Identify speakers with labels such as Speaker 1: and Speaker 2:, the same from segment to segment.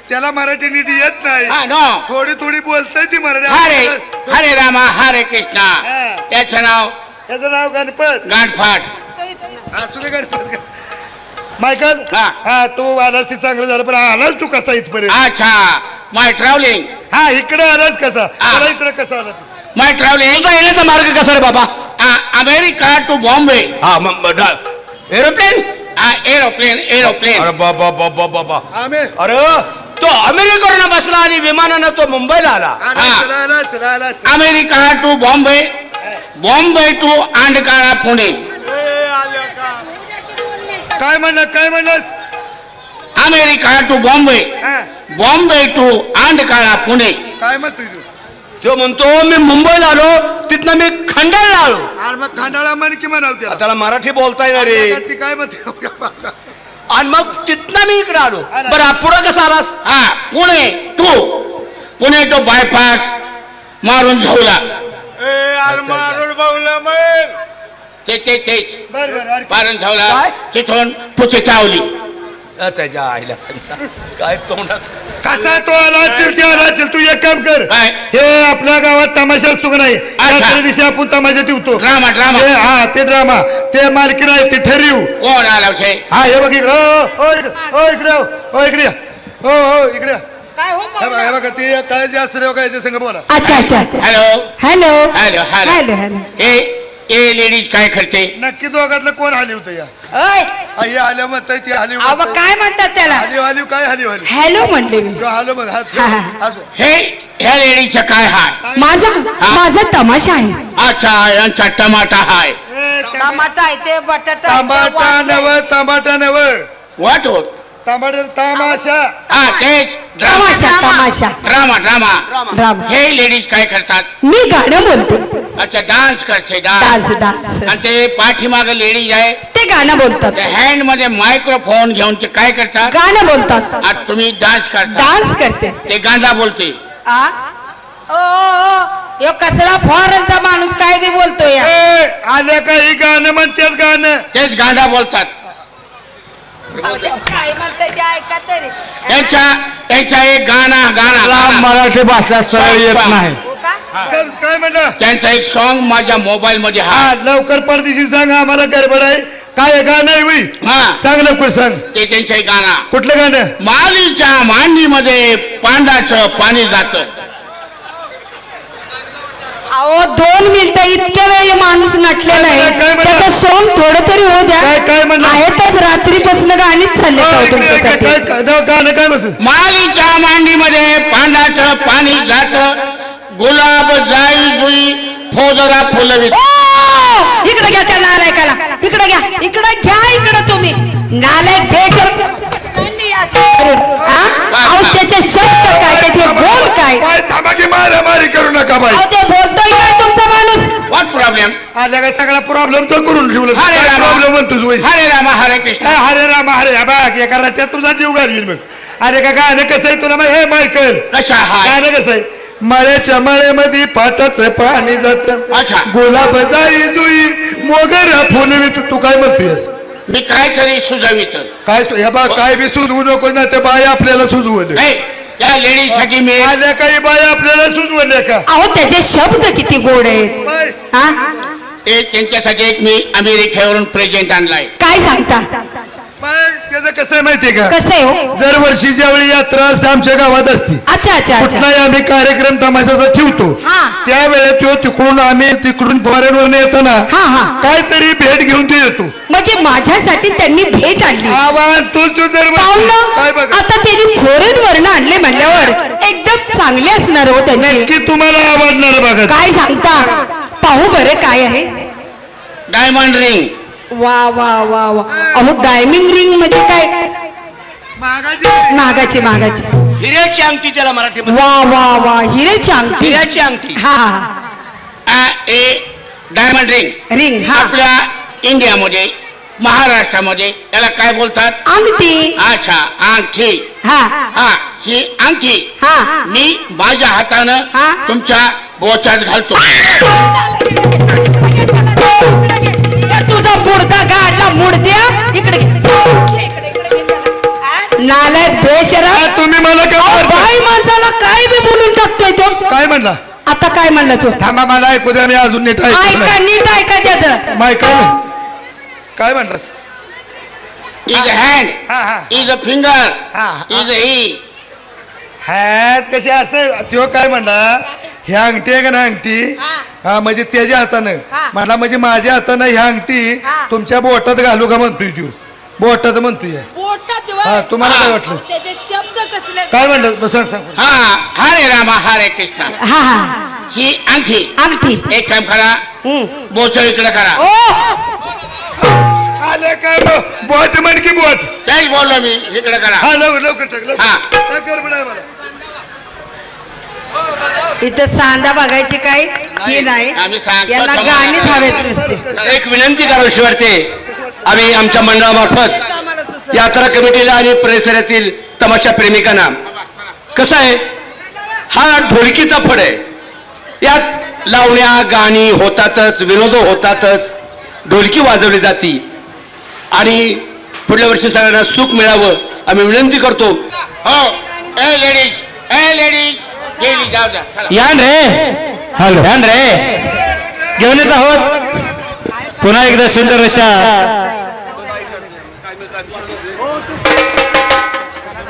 Speaker 1: त्याला मराठी नीट येत नाही.
Speaker 2: हा नो
Speaker 1: थोडी थोडी बोलताय ती मराठी.
Speaker 2: हरे हरे रामा हरे कृष्णा. त्याचं नाव
Speaker 1: त्याचं नाव गणपत.
Speaker 2: गाठफाट.
Speaker 1: असू दे गणपत. मायकल
Speaker 2: हा.
Speaker 1: हा तू आलास ते चांगलं झालं पण आलास तू कसा इथपर्यंत.
Speaker 2: अच्छा माय ट्रॅव्हलिंग.
Speaker 1: हा इकडे आलास कसा मला इकडे कसा आला तू.
Speaker 2: माय ट्रॅव्हलिंग.
Speaker 3: तुझा येण्याचा मार्ग कसा रे बाबा.
Speaker 2: America to Bombay.
Speaker 3: हा मग एरोप्लेन.
Speaker 2: Aeroplane aeroplane.
Speaker 3: अरे बाबा बाबा बाबा.
Speaker 1: आम्ही
Speaker 3: अरे तो अमेरिकेवरून बसला आणि विमानानं तो मुंबईला आला.
Speaker 2: America to Bombay. Bombay to अंडकाळा पुणे.
Speaker 1: काय म्हणलं काय म्हणलंस.
Speaker 2: America to Bombay. Bombay to अंडकाळा पुणे.
Speaker 1: काय मग तुझं.
Speaker 3: तो म्हणतो मी मुंबईला आलो तिथनं मी खंडाळला आलो.
Speaker 1: अरे मग खांडाळा म्हण की म्हणाव त्याला.
Speaker 3: त्याला मराठी बोलता येणार रे.
Speaker 1: ती काय म्हणते.
Speaker 3: आणि मग तिथनं मी इकडे आलो. बरं पुढं कसं आलास.
Speaker 2: पुणे टू बायपास मारून झवला. तेच
Speaker 1: बर बर
Speaker 2: मारून झवला.
Speaker 3: काय?
Speaker 2: तिथून पुढची चावली.
Speaker 3: त्याच्या आईला संसार काय तोंडात.
Speaker 1: कसा तो आला असेल ते आला असेल. तू एक काम कर.
Speaker 2: काय?
Speaker 1: हे आपल्या गावात तमाशा असतो का नाही. रात्री दिवशी आपण तमाशा ठेवतो.
Speaker 2: Drama drama.
Speaker 1: हा ते ड्रामा ते मालकी नाही ते ठरवू.
Speaker 2: कोण आला छे.
Speaker 1: हा हे बघ इकडे. ओ इकडे हो इकडे या. हो इकडे या.
Speaker 4: काय हो
Speaker 1: हे बघा हे बघा ते काय जे असं काय याच्या संग बोला.
Speaker 4: अच्छा अच्छा
Speaker 2: hello
Speaker 4: hello
Speaker 2: hello
Speaker 4: hello
Speaker 2: hello.
Speaker 4: Hello
Speaker 2: ए लेडीज काय करते.
Speaker 1: नक्की दोघातलं कोण हाली होतं या.
Speaker 4: ओय
Speaker 1: आई आल्या म्हणताय ती हाली
Speaker 4: अहो काय म्हणतात त्याला.
Speaker 1: हाली हाली काय हाली हाली.
Speaker 4: हॅलो म्हणले मी.
Speaker 1: हालो मग
Speaker 4: हा.
Speaker 2: ह्या लेडीजचं काय हाय.
Speaker 4: माझा तमाशा आहे.
Speaker 2: अच्छा यांचा टमाटा हाय.
Speaker 4: टमाटा आहे ते बटाटा
Speaker 1: तांबाटा नव
Speaker 2: वाट होत.
Speaker 1: तमाशा.
Speaker 2: तेच
Speaker 4: तमाशा तमाशा
Speaker 2: ड्रामा ड्रामा.
Speaker 4: ड्रामा.
Speaker 2: हे लेडीज काय करतात.
Speaker 4: मी गाणं बोलते.
Speaker 2: अच्छा डान्स करते
Speaker 4: डान्स डान्स
Speaker 2: आणि ते पाठीमाग लेडीज आहे
Speaker 4: ते गाणं बोलतात.
Speaker 2: हँड मध्ये मायक्रोफोन घेऊन ते काय करतात.
Speaker 4: गाणं बोलतात.
Speaker 2: आज तुम्ही डान्स करता.
Speaker 4: डान्स करते.
Speaker 2: ते गांधा बोलते.
Speaker 4: यो कसला फॉरेनचा माणूस काय बी बोलतोय.
Speaker 1: आल्या काही गाणं म्हणतात गाणं.
Speaker 2: तेच गांधा बोलतात.
Speaker 4: काय म्हणताय ते ऐका तरी.
Speaker 2: त्यांचा एक गाणं
Speaker 3: मराठी भाषा सरळ येत नाही.
Speaker 4: हो का?
Speaker 1: काय म्हणलं.
Speaker 2: त्यांचा एक सॉन्ग माझ्या मोबाईल मध्ये
Speaker 1: हा लवकर परदेशी सांग आम्हाला गडबड आहे. काय गाणं आहे होई. सांग लवकर सांग.
Speaker 2: ते त्यांचं एक गाणं.
Speaker 1: कुठलं गाणं.
Speaker 2: मालीच्या मांडीमध्ये पांडाचं पाणी जात.
Speaker 4: अहो 2 मिनिटं इतक्या वेळ माणूस नटलेला आहे.
Speaker 1: काय म्हणला?
Speaker 4: त्याचं सोंग थोडं तरी होऊ द्या.
Speaker 1: काय म्हणला?
Speaker 4: आहेतच रात्रीपासून गाणीच चालले का हो तुमच्यासाठी.
Speaker 1: गाणं काय म्हणतो.
Speaker 2: मालीच्या मांडीमध्ये पांडाचं पाणी जात. गुलाब जाई जुई फोजरा फुलवीत.
Speaker 4: इकडे घ्या त्या नालायकाला. इकडे घ्या तुम्ही नालायक बेचर. त्याचे शब्द काय त्याचे बोल काय.
Speaker 1: थांबाची मारामारी करू नका बाई.
Speaker 4: ते बोलतोय काय तुमचा माणूस.
Speaker 2: What problem.
Speaker 1: आल्या का सगळा प्रॉब्लेम तो करून ठेवला.
Speaker 2: हरे रामा.
Speaker 1: प्रॉब्लेम म्हणतोस होई.
Speaker 2: हरे रामा हरे कृष्ण.
Speaker 1: हरे राम हरे बघ एका रट्यात तुझा जीव घालवील मग. अरे का गाणं कसं आहे तुला हे मायकल.
Speaker 2: कशा हाय.
Speaker 1: गाणं कसं आहे. मळ्याच्या मळ्यामध्ये पाटाचं पाणी जात.
Speaker 2: अच्छा.
Speaker 1: गुलाब जाई जुई मोगरा फुलवी. तू काय म्हणतोयस.
Speaker 2: मी काहीतरी सुचवित.
Speaker 1: काय हे बघ काय बी सुचवू नको ना. ते बाय आपल्याला सुचवले.
Speaker 2: त्या लेडीज साठी मी
Speaker 1: आल्या काही बाय आपल्याला सुचवले का.
Speaker 4: अहो त्याचे शब्द किती गोड आहेत.
Speaker 1: बाय
Speaker 2: त्यांच्यासाठी एक मी अमेरिकेवरून प्रेझेंट आणलाय.
Speaker 4: काय सांगता.
Speaker 1: बाय त्याचं कसं आहे माहितीये का.
Speaker 4: कसं आहे हो.
Speaker 1: दरवर्षी ज्यावेळी यात्रा असते आमच्या गावात असते.
Speaker 4: अच्छा
Speaker 1: कुठलाही आम्ही कार्यक्रम तमाशाचा ठेवतो. त्यावेळेस तो तिकडून फॉरेनवरून येताना काहीतरी भेट घेऊन ते येतो.
Speaker 4: म्हणजे माझ्यासाठी त्यांनी भेट आणली.
Speaker 1: आवाज तूच जर काय बघ
Speaker 4: आता त्यांनी फॉरेन वरनं आणले म्हणल्यावर एकदम चांगले असणार हो त्यांचे.
Speaker 1: की तुम्हाला आवडणार बघा.
Speaker 4: काय सांगता. पाहू बरं काय आहे.
Speaker 2: Diamond ring.
Speaker 4: वा वा वा वा. अहो डायमंड रिंग म्हणजे काय. नागाची
Speaker 3: हिऱ्याची अंगठी त्याला मराठी.
Speaker 4: वा वा वा. हिरेची अंगठी.
Speaker 3: हिऱ्याची अंगठी.
Speaker 2: Diamond ring.
Speaker 4: रिंग.
Speaker 2: आपल्या इंडियामध्ये महाराष्ट्रामध्ये याला काय बोलतात.
Speaker 4: अंगठी.
Speaker 2: अच्छा अंगठी. ही अंगठी मी माझ्या हातानं तुमच्या बोचात घालतो.
Speaker 4: तुझा मुर्दा गाडला मुर्द्या. इकडे नालायक बेशरम.
Speaker 1: तुम्ही मला काय
Speaker 4: काय म्हणलं तू
Speaker 1: थांबा मला ऐकू द्या मी अजून नीट ऐकत
Speaker 4: ऐका
Speaker 1: नाही
Speaker 4: नीट ऐका त्याचं
Speaker 1: माय काय म्हणलास
Speaker 2: इज हँड
Speaker 1: हा हा
Speaker 2: इज अ फिंगर
Speaker 1: हा,
Speaker 2: इज ही
Speaker 1: हॅत कशी असं तो काय म्हणला ही अंगठी आहे का ना अंगठी हा म्हणजे त्याच्या हातानं म्हणला म्हणजे माझ्या हातानं ही अंगठी तुमच्या बोटात घालू का म्हणतोय तू बोटात म्हणतोय हा तुम्हाला काय वाटलं
Speaker 4: त्याचे शब्द कसले
Speaker 1: काय म्हणलं सांग सांग
Speaker 2: हा हरे रामा हरे कृष्णा
Speaker 4: हा हा
Speaker 2: ही अंगठी
Speaker 4: अंगठी
Speaker 2: एक काम करा बोच इकडे करा
Speaker 4: ओ
Speaker 1: आले काय बोट म्हण की बोट
Speaker 2: तेच बोललो मी इकडे करा
Speaker 1: हा लवकर लवकर टाक
Speaker 2: हा.
Speaker 1: लवकर गडबड आहे मला
Speaker 4: इथं सांदा बघायची काय ही नाही
Speaker 2: आम्ही सांगतो
Speaker 4: यांना
Speaker 2: तुम्हाला.
Speaker 4: गाणीच हवेत नुसते
Speaker 3: एक विनंती करावीशी वाटते आम्ही आमच्या मंडळामार्फत यात्रा कमिटीला आणि परिसरातील तमाशा प्रेमिकांना कसं आहे हा ढोलकीचा फड आहे यात लावण्या गाणी होतातच विनोद होतातच ढोलकी वाजवली जाती आणि पुढल्या वर्षी सगळ्यांना सुख मिळावं आम्ही विनंती करतो
Speaker 2: हो ए लेडीज गेली जाऊ द्या चला.
Speaker 3: यान रे हॅलो यान रे घेऊन येत आहोत पुन्हा एकदा सुंदर अशा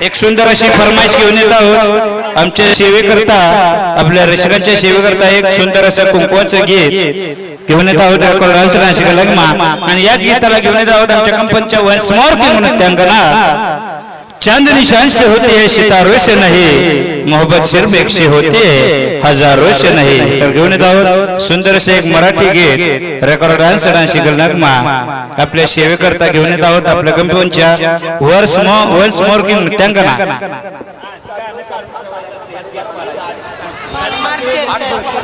Speaker 3: एक सुंदर अशी फरमाईश घेऊन येत आहोत आमच्या सेवेकरता आपल्या रसिकांच्या सेवेकरता एक सुंदर असं कुंकवाचं गीत घेऊन येत आहोत लग्मा आणि याच गीताला घेऊन येत आहोत आमच्या कंपनीच्या वन्स मोर की म्हणून त्यांना चांद निशान से होती है सितारों से नहीं मोहब्बत सिर्फ एक से होती है हजारों से नहीं तर घेऊन येत आहोत सुंदर असे एक मराठी गीत रेकॉर्ड डान्स नगमा आपल्या सेवेकरता घेऊन येत आहोत आपल्या कंपनीच्या वन्स मोर की नृत्यांगना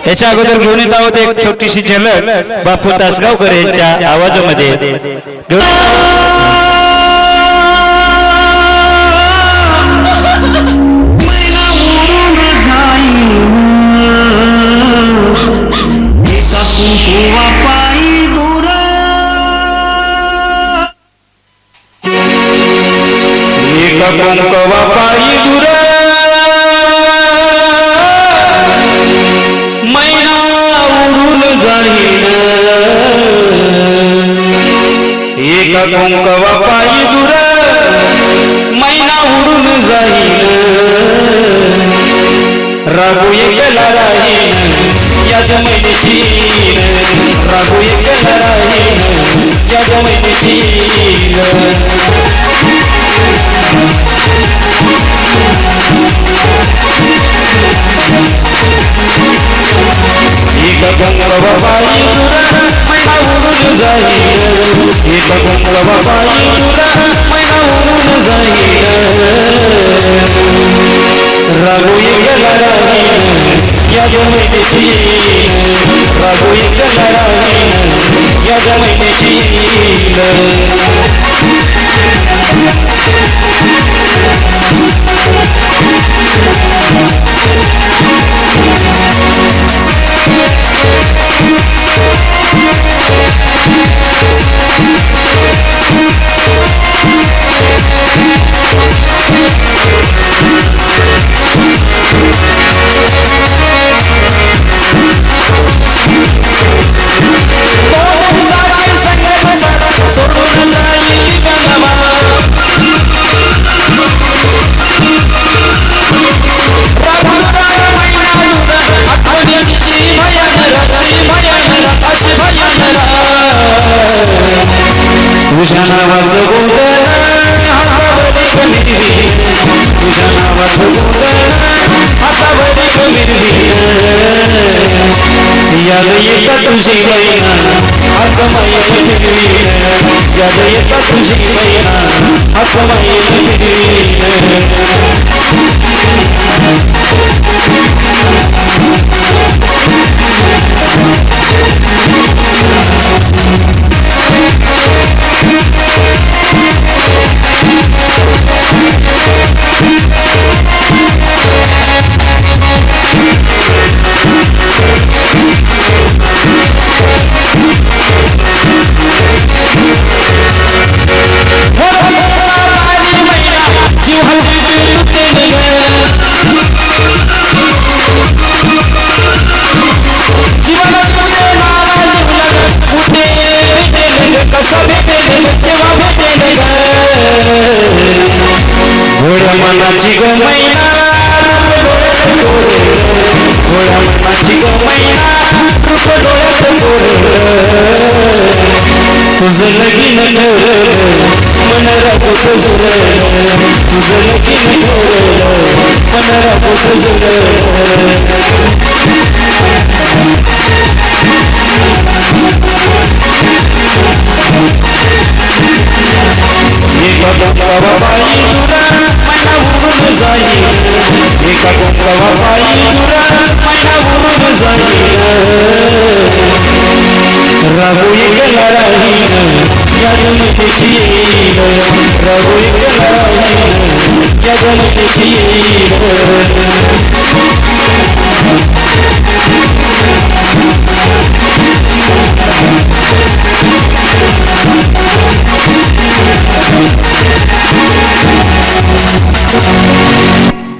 Speaker 3: याच्या अगोदर घेऊन येत आहोत एक छोटीशी झलक बापू तासगावकर यांच्या आवाजामध्ये घेऊन कुंकवा पायी दूर मैना उडून जाईन एका कुंकवा पायी दूर मैना उडून जाईन राघू एकला राहीन याद मैशीन राघू एकला राहीन याद मैशीन एक कुंकवा पायी दूर मैना उडून जाईन एक कुंकवा पायी दूर मैना उडून जाईन राघू एकला राहीन याद मैशीन राघू एकला राहीन याद मैशीन तुझ्या नावाचं गोंधळ हातावरी कमी तुझ्या नावाचं गोंधळ हातावरी कमी याद येता तुझी मैना आसमाई फिरवीन याद येता तुझी मैना आसमाई फिरवीन जीव हल्ली गोळ्या मनाची ग मैना डोळ्यात गोळ्या मनाची ग मैना डोळ्यात तुझं लगीन ठरलं मनाला कुठं जुळलं तुझं लगीन ठरलं मनाला कुठं एका कुंकावा पायी तुला मैना उडून जाईल एका कुंकावा पायी तुला मैना उडून जाईल राहू एकला राहील या गमतीशी येईल राहू एकला राहील या गमतीशी येईल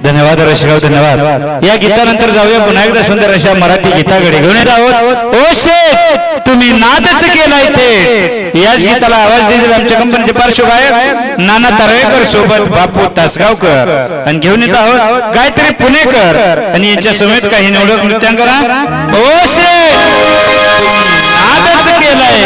Speaker 3: धन्यवाद रसिकाव धन्यवाद. या गीतानंतर जाऊया पुन्हा एकदा सुंदर अशा मराठी गीताकडे घेऊन येत आहोत. ओ शेठ तुम्ही नादच केलाय ते याच गीताला आवाज देतील आमच्या कंपनीचे पार्श्वगायक नाना तरवेकर सोबत बापू तासगावकर आणि घेऊन येत आहोत गायत्री पुणेकर आणि यांच्या समेत काही निवडक नृत्यांकरा. ओ शेठ नादच केलाय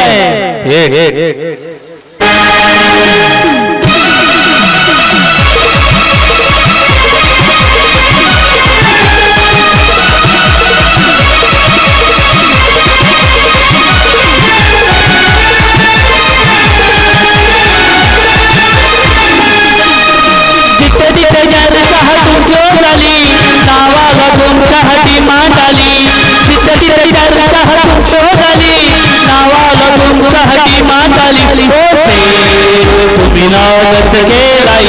Speaker 5: नावाला तुमच्या हाती मांडाली तिथे चर्चा हातून शोधाली नावाला तुमच्या हाती मांडाली तुम्ही नावच गेलाय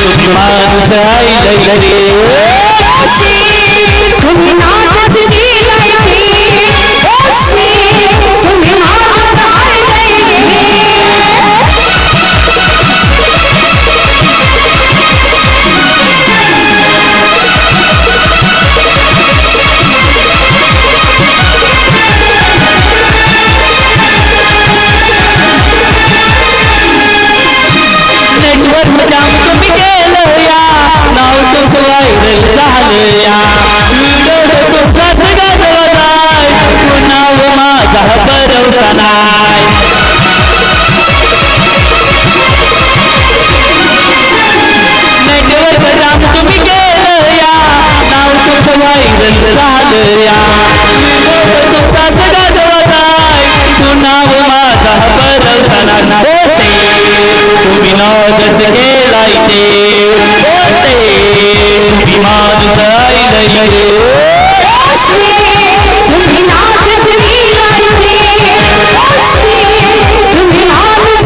Speaker 5: तुम्ही माणूस राहिलंय तुम्ही नावच गेलाय तुम्ही माणूस तुम्ही नावच गेलाय तुम्ही माणूस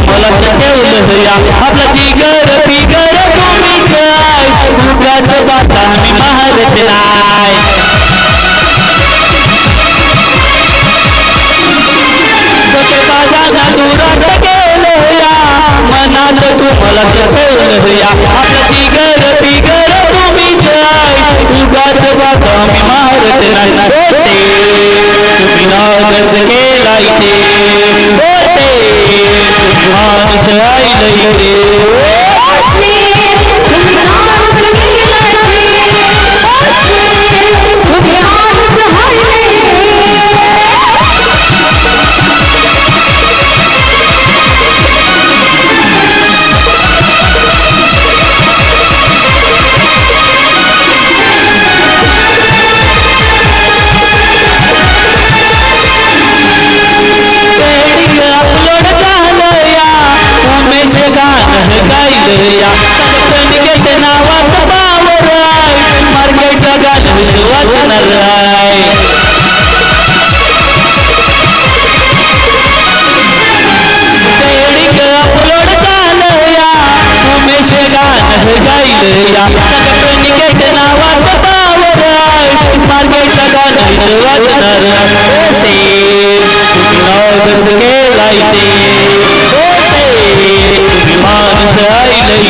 Speaker 5: मला ठेवलं या आपला जिगर बिगर तुम्ही काय उगाच बाता मी मारत नाही बाजाना दुरात केलं या मनात तुम्हाला ठेवलं या आपला जिगर बिगर तुम्ही काय उगाच बाता मी मारत नाही तुम्ही नावच केलाय माणूस राहिलंय नावात बावराय मार्केट गाणं वाजणार अपलोड झालं या उमेश गाणं गायलं या नावात बावराय मार्केट गाणं नंतर वाजणार ओसे तुम्ही नावच केलाय ओसे तुम्ही माणूस आईलय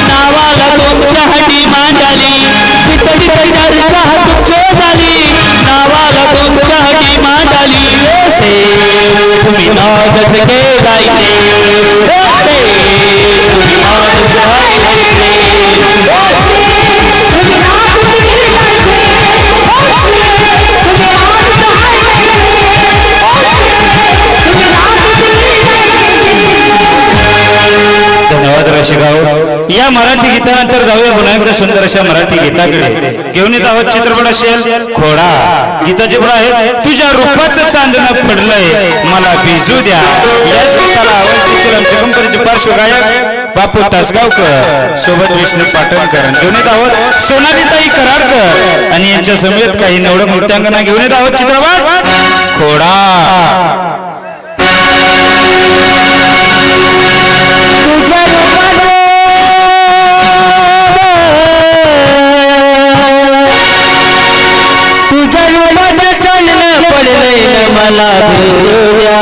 Speaker 5: नावाला तुमच्या हाती मांडाली तिथं चर्चा तुमच्या झाली नावाला तुमच्या हाती मांडाली ओसे तुम्ही नावच केलाय ओसे तुम्ही माणूस
Speaker 3: धन्यवाद रसिकाओ. या मराठी गीतानंतर जाऊया पुन्हा एकदा सुंदर अशा मराठी गीताकडे. घेऊन येत आहोत चित्रपट असेल खोडा. गीताचे पण आहे तुझ्या रूपाचं चांदणं पडलंय मला भिजू द्या. याच गीताला आवाज देतील आमचे कंपनीचे पार्श्वगायक बापू तासगावकर सोबत विष्णू पाटणकर. घेऊन येत आहोत सोनालीताई कराडकर आणि यांच्या समवेत काही निवडक नृत्यांगना घेऊन येत आहोत चित्रपट खोडा.
Speaker 5: तुझ्या रूपाचं चांदणं पडलंय मला भिजूया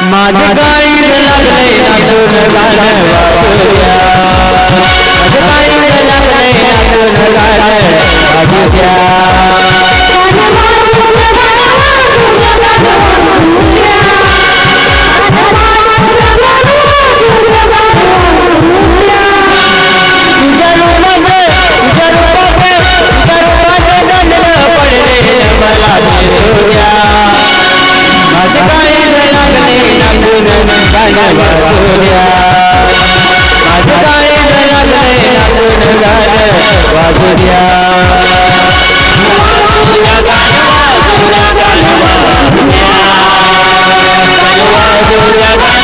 Speaker 5: माझं गाईड लागलंय नातून गाणं वाजूया माझं गाईड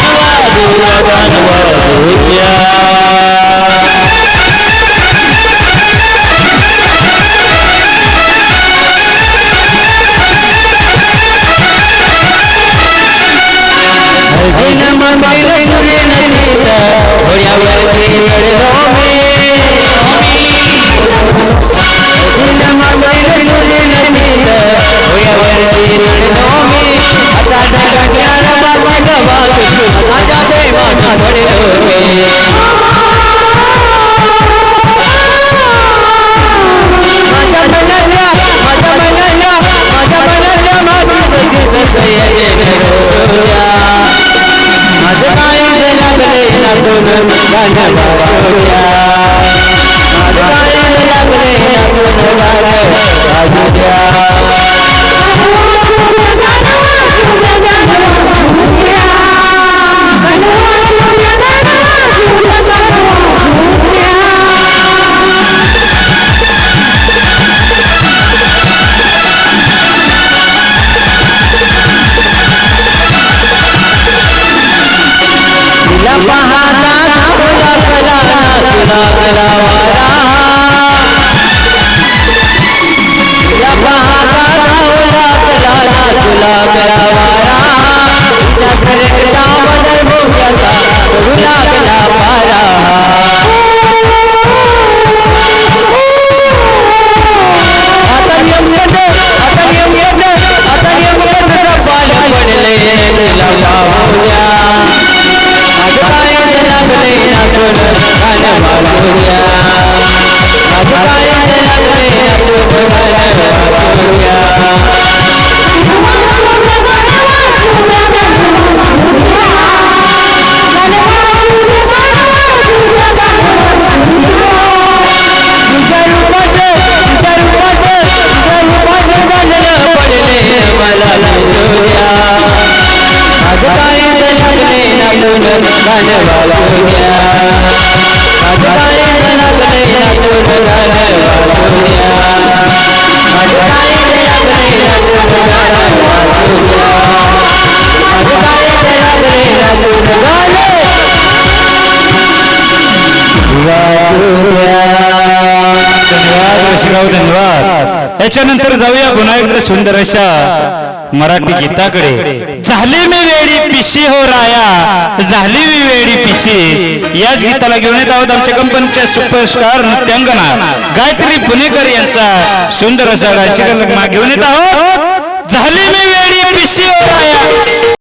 Speaker 5: लागलंय नातून गाणं
Speaker 3: धन्यवाद. याच्यानंतर जाऊया पुन्हा एकदा सुंदर अशा मराठी गीताकडे. झाली मी वेडी पिशी हो राया, झाली मी वेडी पिशी. याच गीताला घेऊन येत आहोत आमच्या कंपनीच्या सुपरस्टार नृत्यांगना गायत्री पुणेकर यांचा सुंदर असा डान्स घेऊन येत आहोत. झाली मी वेडी पिशी हो राया.